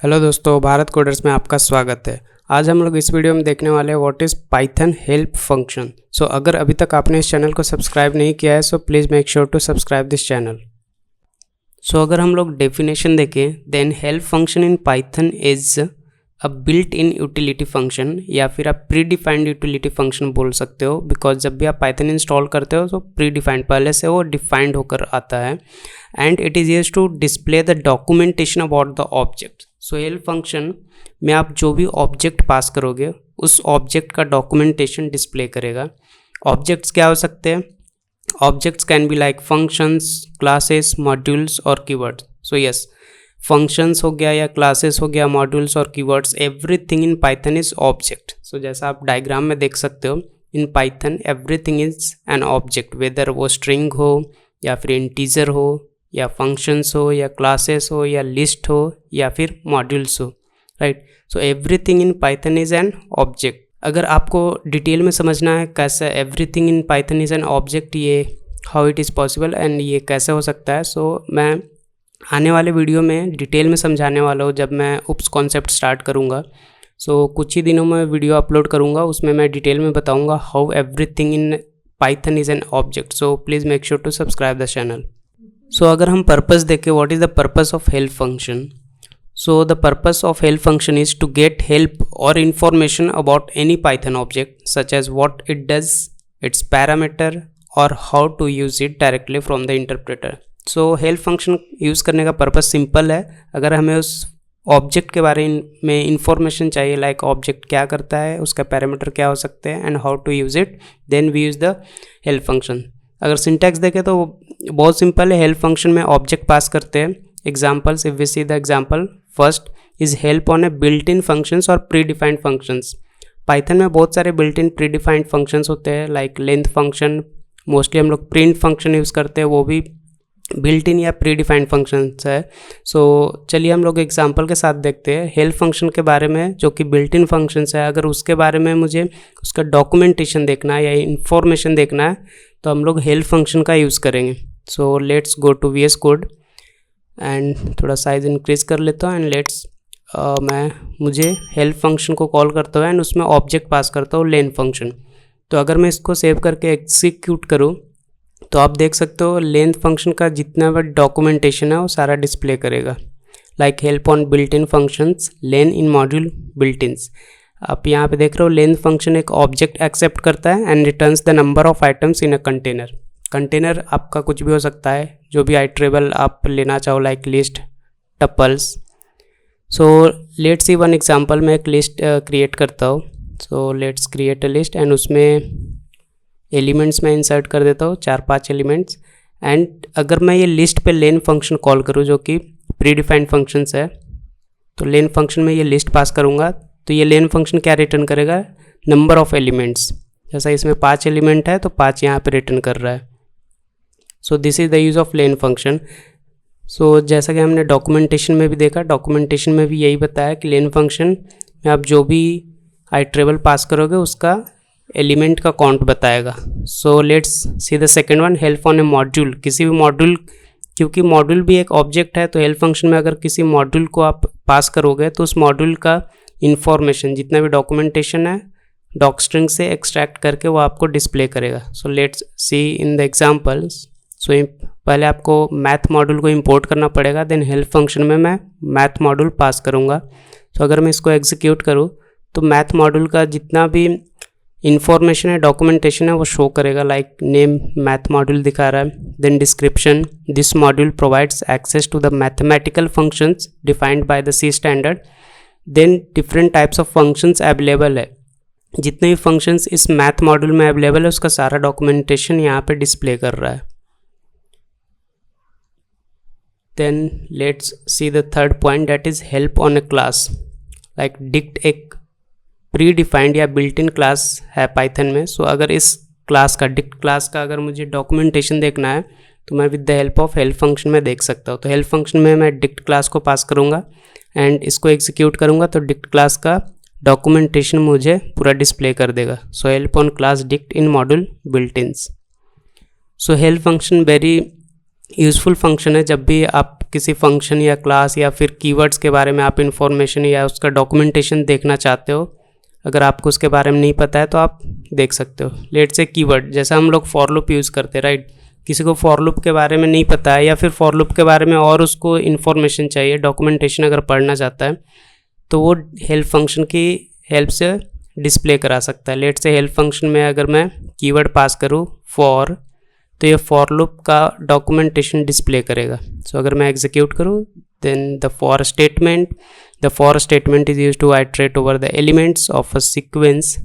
Hello दोस्तों, Bharat coders में आपका स्वागत है। आज हम लोग इस वीडियो में देखने वाले हैं what is Python help function. So अगर अभी तक आपने इस चैनल को सब्सक्राइब नहीं किया है so please make sure to subscribe this channel. So अगर हम लोग डेफिनेशन देखें, then help function in Python is a built in utility function, या फिर आप प्री डिफाइंड यूटिलिटी फंक्शन बोल सकते हो, बिकॉज जब भी आप पाइथन इंस्टॉल करते हो तो प्री डिफाइंड पहले से वो डिफाइंड होकर आता है। And it is used to display the documentation about the object. So help function में आप जो भी ऑब्जेक्ट पास करोगे उस ऑब्जेक्ट का डॉक्यूमेंटेशन डिस्प्ले करेगा। ऑब्जेक्ट्स क्या हो सकते हैं? Objects can be like functions, classes, modules और कीवर्ड्स। सो यस, फंक्शंस हो गया या क्लासेस हो गया, मॉड्यूल्स और keywords, everything in Python is object. So जैसा आप डायग्राम में देख सकते हो, in Python everything is an object, whether वो स्ट्रिंग हो या फिर इंटीजर हो या फंक्शंस हो या क्लासेस हो या लिस्ट हो या फिर मॉड्यूल्स हो, right. So everything in Python is an object. अगर आपको डिटेल में समझना है कैसे everything in Python is an object, ये how it is possible and ये कैसे हो सकता है, सो मैं आने वाले वीडियो में डिटेल में समझाने वाला हूँ जब मैं उप्स कॉन्सेप्ट स्टार्ट करूँगा। सो कुछ ही दिनों में वीडियो अपलोड करूँगा, उसमें मैं डिटेल में बताऊँगा how everything in Python is an object. So please make sure to subscribe the channel. So अगर हम पर्पस देखें, what is the purpose of help function? So the purpose of help function is to get help और information about any Python object such as what it does, its parameter और how to use it directly from the interpreter. So help function use करने का purpose simple है। अगर हमें उस object के बारे में इंफॉर्मेशन चाहिए, लाइक ऑब्जेक्ट क्या करता है, उसका पैरामीटर क्या हो सकते हैं and how to use it, then we use the help function. अगर सिंटैक्स देखें तो बहुत सिंपल है। हेल्प फंक्शन में ऑब्जेक्ट पास करते हैं। Examples, if we see the example, first is help on a built in functions और pre defined functions. Python में बहुत सारे built in pre defined functions होते हैं, लाइक लेंथ फंक्शन, मोस्टली हम लोग प्रिंट फंक्शन यूज़ करते हैं, वो भी बिल्ट इन या प्री डिफाइंड फंक्शंस है। सो चलिए हम लोग एग्जांपल के साथ देखते हैं हेल्प फंक्शन के बारे में, जो कि बिल्ट इन फंक्शंस है। अगर उसके बारे में मुझे उसका डॉक्यूमेंटेशन देखना है या इंफॉर्मेशन देखना है तो हम लोग हेल्प फंक्शन का यूज़ करेंगे। So let's go to VS code and थोड़ा साइज इंक्रीज कर लेता हूँ एंड मुझे हेल्प फंक्शन को कॉल करता हूँ एंड उसमें ऑब्जेक्ट पास करता हूँ लेन फंक्शन। तो अगर मैं इसको सेव करके एग्जीक्यूट करूँ तो आप देख सकते हो लेंथ फंक्शन का जितना भी डॉक्यूमेंटेशन है वो सारा डिस्प्ले करेगा, like help on built in functions, len in module built ins. आप यहाँ पे देख रहे हो लेंथ फंक्शन एक ऑब्जेक्ट एक्सेप्ट करता है and returns the number of items in a container. Container आपका कुछ भी हो सकता है, जो भी आइटरेबल आप लेना चाहो, like list, tuples. So let's see one example. मैं एक लिस्ट क्रिएट करता हूँ। So let's create a list and उसमें एलिमेंट्स में इंसर्ट कर देता हूँ 4-5 एलिमेंट्स। एंड अगर मैं ये लिस्ट पे लेन फंक्शन कॉल करूँ, जो कि प्री डिफाइंड फंक्शंस है, तो लेन फंक्शन में ये लिस्ट पास करूँगा तो ये लेन फंक्शन क्या रिटर्न करेगा? Number of elements. जैसा इसमें 5 एलिमेंट है तो 5 यहाँ पे रिटर्न कर रहा है। So this is the use of len function. So जैसा कि हमने डॉक्यूमेंटेशन में भी देखा, डॉक्यूमेंटेशन में भी यही बताया कि लेन फंक्शन में आप जो भी आइटरेबल पास करोगे उसका एलिमेंट का काउंट बताएगा। सो let's see the second one, help on A module. किसी भी मॉड्यूल, क्योंकि मॉड्यूल भी एक ऑब्जेक्ट है, तो हेल्प फंक्शन में अगर किसी मॉड्यूल को आप पास करोगे तो उस मॉड्यूल का इंफॉर्मेशन, जितना भी डॉक्यूमेंटेशन है, डॉक स्ट्रिंग से एक्सट्रैक्ट करके वो आपको डिस्प्ले करेगा। So let's see in the examples. So पहले आपको मैथ मॉड्यूल को इंपोर्ट करना पड़ेगा, देन हेल्प फंक्शन में मैं मैथ मॉड्यूल पास करूँगा। तो अगर मैं इसको एग्जीक्यूट करूँ तो मैथ मॉड्यूल का जितना भी इंफॉर्मेशन है, डॉक्यूमेंटेशन है, वो शो करेगा, लाइक नेम मैथ मॉड्यूल दिखा रहा है, then description, this module provides access to the mathematical functions defined by the C standard, then different types of functions available है। जितने भी फंक्शंस इस मैथ मॉड्यूल में अवेलेबल है उसका सारा डॉक्यूमेंटेशन यहाँ पे डिस्प्ले कर रहा है। Then let's see the third point, that is help on a class. Like dict एक प्री डिफाइंड या बिल्ट इन क्लास है पाइथन में। सो अगर इस क्लास का, डिक्ट क्लास का अगर मुझे डॉक्यूमेंटेशन देखना है तो मैं with the help of help function में देख सकता हूँ। तो हेल्प फंक्शन में मैं डिक्ट क्लास को पास करूँगा एंड इसको एग्जीक्यूट करूँगा तो डिक्ट क्लास का डॉक्यूमेंटेशन मुझे पूरा डिस्प्ले कर देगा। So help on class dict in module built ins. So help function very useful function है। जब भी आप किसी फंक्शन या क्लास या फिर कीवर्ड्स के बारे में आप इन्फॉर्मेशन या उसका डॉक्यूमेंटेशन देखना चाहते हो, अगर आपको उसके बारे में नहीं पता है तो आप देख सकते हो। लेट्स से कीवर्ड, जैसा हम लोग फॉर लूप यूज़ करते हैं, राइट। किसी को फॉर लूप के बारे में नहीं पता है या फिर फॉर लूप के बारे में और उसको इन्फॉर्मेशन चाहिए, डॉक्यूमेंटेशन अगर पढ़ना चाहता है, तो वो हेल्प फंक्शन की हेल्प से डिस्प्ले करा सकता है। लेट्स से हेल्प फंक्शन में अगर मैं कीवर्ड पास करूँ फॉर, तो ये फॉर लूप का डॉक्यूमेंटेशन डिस्प्ले करेगा। सो अगर मैं एग्जीक्यूट करूँ, then the for statement is used to iterate over the elements of a sequence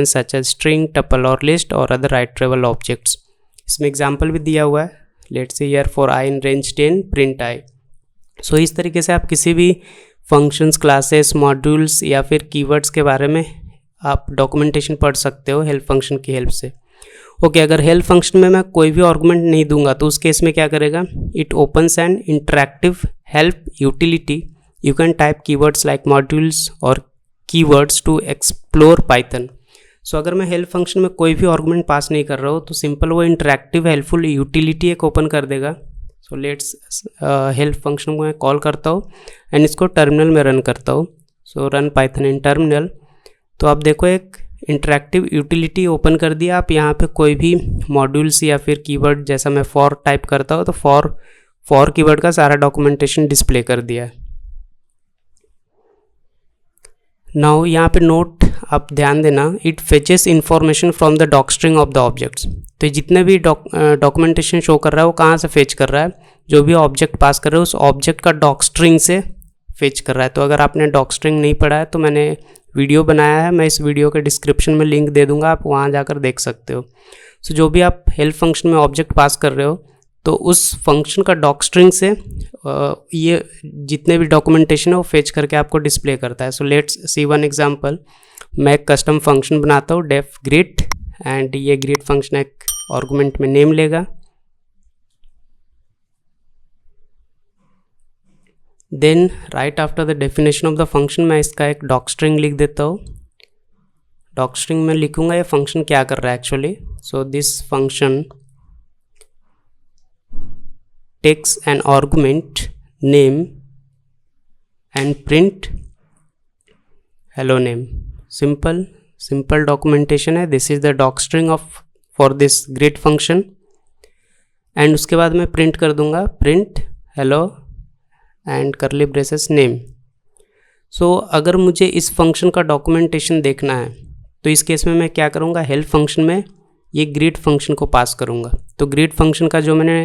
such as string, tuple और लिस्ट और अदर आइटरेबल ऑब्जेक्ट्स। इसमें एग्जाम्पल भी दिया हुआ है। Let's see here for I in range 10 print I. So इस तरीके से आप किसी भी फंक्शंस, क्लासेस, मॉड्यूल्स या फिर कीवर्ड्स के बारे में आप डॉक्यूमेंटेशन पढ़ सकते हो हेल्प फंक्शन की हेल्प से। ओके, अगर हेल्प फंक्शन में मैं कोई भी आर्गुमेंट नहीं दूंगा तो उस केस में क्या करेगा, it opens an interactive help utility. You can type keywords like modules और keywords to explore Python. So अगर मैं हेल्प फंक्शन में कोई भी आर्गुमेंट पास नहीं कर रहा हूँ तो सिंपल वो इंटरैक्टिव हेल्पफुल यूटिलिटी एक ओपन कर देगा। सो लेट्स हेल्प फंक्शन को मैं कॉल करता हूँ एंड इसको टर्मिनल में रन करता हूँ। सो रन पाइथन इन टर्मिनल। तो आप देखो एक इंटरैक्टिव यूटिलिटी ओपन कर दिया। आप यहाँ पे कोई भी मॉड्यूल्स या फिर कीवर्ड, जैसा मैं फॉर टाइप करता हूँ तो फॉर कीवर्ड का सारा डॉक्यूमेंटेशन डिस्प्ले कर दिया है। नाउ यहाँ पे नोट आप ध्यान देना, it fetches information from the doc string of the objects. तो जितने भी डॉक्यूमेंटेशन शो कर रहा है वो कहाँ से फेच कर रहा है, जो भी ऑब्जेक्ट पास कर रहा है उस ऑब्जेक्ट का डॉक स्ट्रिंग से फेच कर रहा है। तो अगर आपने डॉक स्ट्रिंग नहीं पढ़ा है तो मैंने वीडियो बनाया है, मैं इस वीडियो के डिस्क्रिप्शन में लिंक दे दूंगा, आप वहाँ जाकर देख सकते हो। सो जो भी आप हेल्प फंक्शन में ऑब्जेक्ट पास कर रहे हो तो उस फंक्शन का डॉक स्ट्रिंग से ये जितने भी डॉक्यूमेंटेशन है वो फेच करके आपको डिस्प्ले करता है। So let's see one example. मैं एक कस्टम फंक्शन बनाता हूँ डेफ ग्रीट, एंड ये ग्रीट फंक्शन एक आर्गुमेंट में नेम लेगा। Then right after the definition of the function मैं इसका एक डॉक स्ट्रिंग लिख देता हूँ। डॉक स्ट्रिंग में लिखूंगा ये फंक्शन क्या कर रहा है actually. So this function takes an argument name and print hello name। simple documentation है। this is the doc string of for this greet function and उसके बाद मैं प्रिंट कर दूंगा print hello and curly braces name। so अगर मुझे इस function का डॉक्यूमेंटेशन देखना है तो इस केस में मैं क्या करूँगा, हेल्प फंक्शन में ये ग्रीट फंक्शन को पास करूँगा। तो ग्रीट फंक्शन का जो मैंने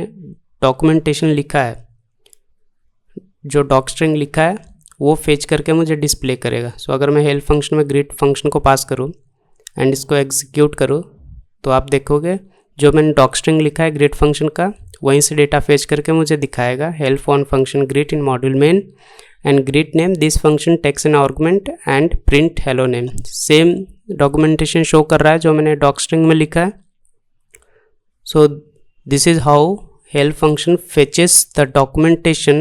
डॉक्यूमेंटेशन लिखा है, जो डॉक स्ट्रिंग लिखा है वो फेच करके मुझे डिस्प्ले करेगा। सो अगर मैं हेल्प फंक्शन में ग्रीट फंक्शन को पास करूँ एंड इसको एग्जीक्यूट करूँ तो आप देखोगे जो मैंने डॉक स्ट्रिंग लिखा है ग्रीट फंक्शन का वहीं से डेटा फेच करके मुझे दिखाएगा help on function greet in module main and greet name this function takes an argument and print hello name. Same documentation show कर रहा है जो मैंने डॉक स्ट्रिंग में लिखा है। So this is how help function fetches the documentation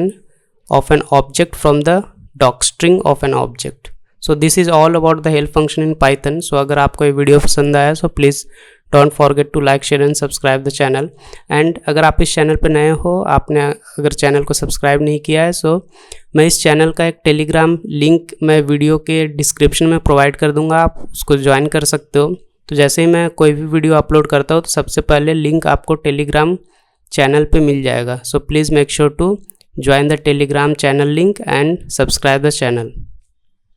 of an object from the doc string of an object। so this is all about the help function in Python। so अगर आपको ये video पसंद आया so please don't forget to like, share and subscribe the channel। and अगर आप इस channel पर नए हो, आपने अगर चैनल को सब्सक्राइब नहीं किया है so मैं इस चैनल का एक टेलीग्राम लिंक मैं वीडियो के डिस्क्रिप्शन में प्रोवाइड कर दूंगा, आप उसको ज्वाइन कर सकते हो। तो जैसे ही मैं कोई भी वीडियो अपलोड करता हूँ तो सबसे पहले लिंक आपको टेलीग्राम चैनल पे मिल जाएगा। So please make sure to join the Telegram channel link and subscribe the channel.